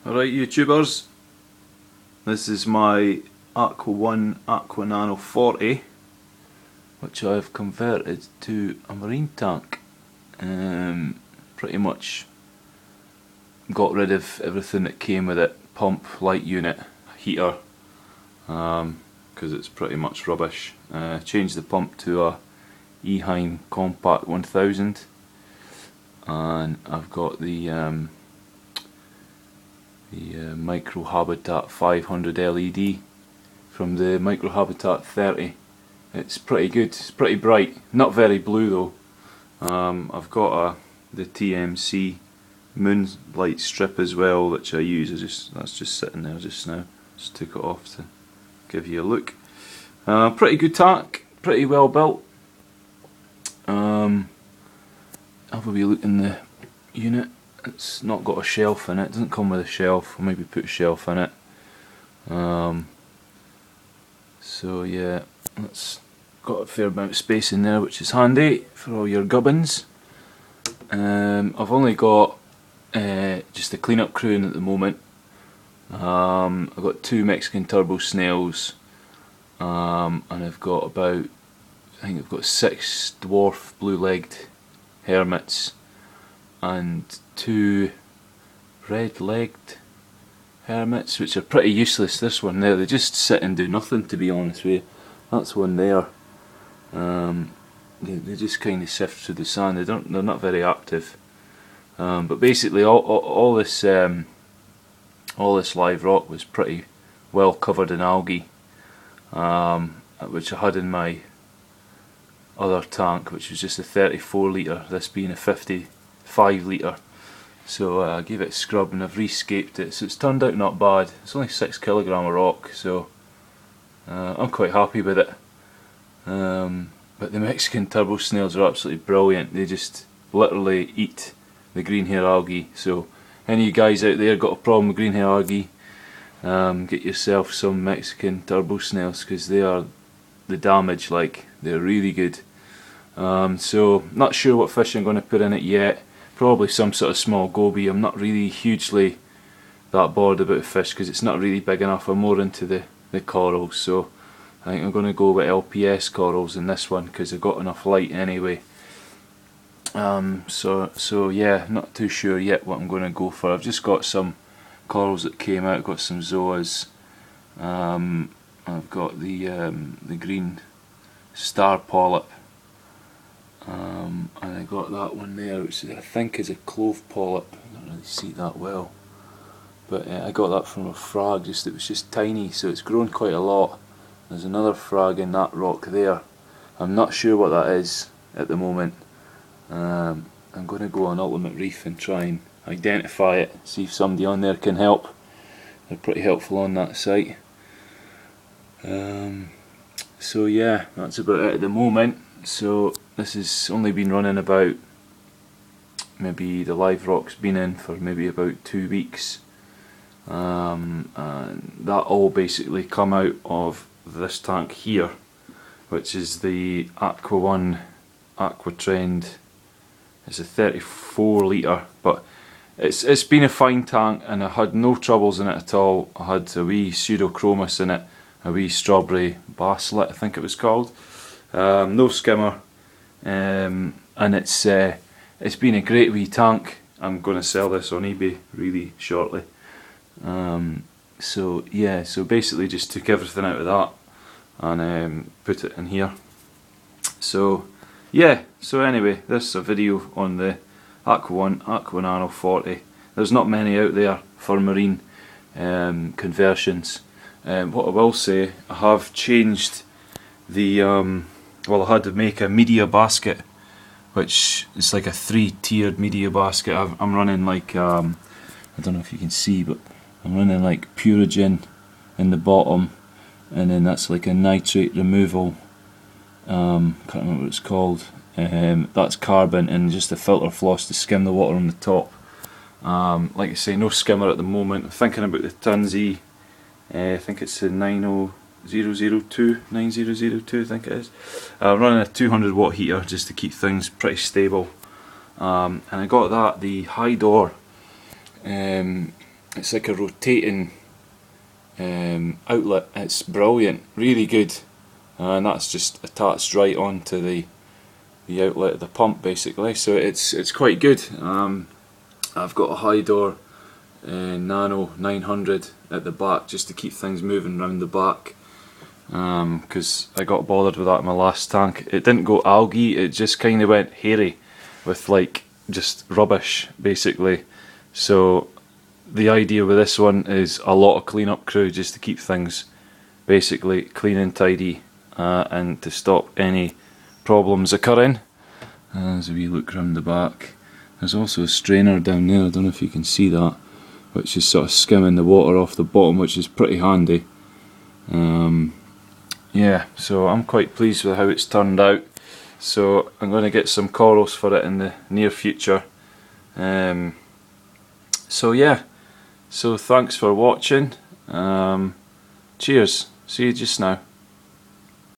Alright YouTubers, this is my Aqua aquanano 40, which I've converted to a marine tank. Pretty much got rid of everything that came with it, pump, light unit, heater, because it's pretty much rubbish. Changed the pump to a Ehiem compact 1000, and I've got the micro habitat 500 LED from the micro habitat 30. It's pretty good, it's pretty bright, not very blue though. I've got the TMC moonlight strip as well, which I use. That's just sitting there just now. Just took it off to give you a look. Pretty good tank, pretty well built. Have a wee look in the unit. It's not got a shelf in it. It doesn't come with a shelf. I'll maybe put a shelf in it. So yeah, it's got a fair amount of space in there, which is handy for all your gubbins. I've only got just a clean-up crew in at the moment. I've got 2 Mexican turbo snails, and I've got about, I think I've got 6 dwarf blue-legged hermits and 2 red-legged hermits, which are pretty useless. This one there, they just sit and do nothing, to be honest with you. That's one there. They just kind of sift through the sand. They're not very active. But basically, all this live rock was pretty well covered in algae, which I had in my other tank, which was just a 34 litre. This being a 55 litre. So I gave it a scrub and I've rescaped it. So it's turned out not bad. It's only 6 kilogram of rock, so I'm quite happy with it. But the Mexican turbo snails are absolutely brilliant. They just literally eat the green hair algae. So any of you guys out there got a problem with green hair algae, get yourself some Mexican turbo snails, because they are the damage. Like, they're really good. So not sure what fish I'm going to put in it yet. Probably some sort of small goby. I'm not really hugely that bothered about fish because it's not really big enough. I'm more into the corals, so I think I'm going to go with LPS corals in this one because I've got enough light anyway. So yeah, not too sure yet what I'm going to go for. I've just got some corals that came out. I've got some zoas. I've got the green star polyp. And I got that one there, which I think is a clove polyp. I don't really see that well, but I got that from a frag. It was just tiny, so it's grown quite a lot. There's another frag in that rock there. I'm not sure what that is at the moment. I'm going to go on Ultimate Reef and try and identify it, see if somebody on there can help. They're pretty helpful on that site. So yeah, that's about it at the moment. So this has only been running about, maybe the live rock's been in for maybe about 2 weeks, and that all basically come out of this tank here, which is the Aqua Aqua Trend. It's a 34 litre, but it's been a fine tank and I had no troubles in it at all. I had a wee pseudochromis in it, a wee strawberry basslet I think it was called. No skimmer, and it's been a great wee tank. I'm going to sell this on eBay really shortly. So yeah, so basically just took everything out of that and put it in here. So yeah, so anyway, this is a video on the Aqua aquanano 40. There's not many out there for marine conversions. What I will say, I have changed the well, I had to make a media basket, which is like a 3-tiered media basket. I'm running like, I don't know if you can see, but I'm running like Purigen in the bottom, and then that's like a nitrate removal, can't remember what it's called, that's carbon, and just a filter floss to skim the water on the top. Like I say, no skimmer at the moment. I'm thinking about the Tunzi, I think it's the Nano 9002, I think it is. I'm running a 200 watt heater just to keep things pretty stable. And I got that, the hydor it's like a rotating outlet. It's brilliant, really good, and that's just attached right onto the outlet of the pump basically, so it's quite good. I've got a hydor Nano 900 at the back just to keep things moving around the back, because I got bothered with that in my last tank. It didn't go algae, it just kind of went hairy with like just rubbish basically. So the idea with this one is a lot of clean-up crew just to keep things basically clean and tidy, and to stop any problems occurring. As we look round the back, there's also a strainer down there, I don't know if you can see that, which is sort of skimming the water off the bottom, which is pretty handy. Yeah, so I'm quite pleased with how it's turned out. So I'm going to get some corals for it in the near future. So yeah, so thanks for watching. Cheers, see you just now.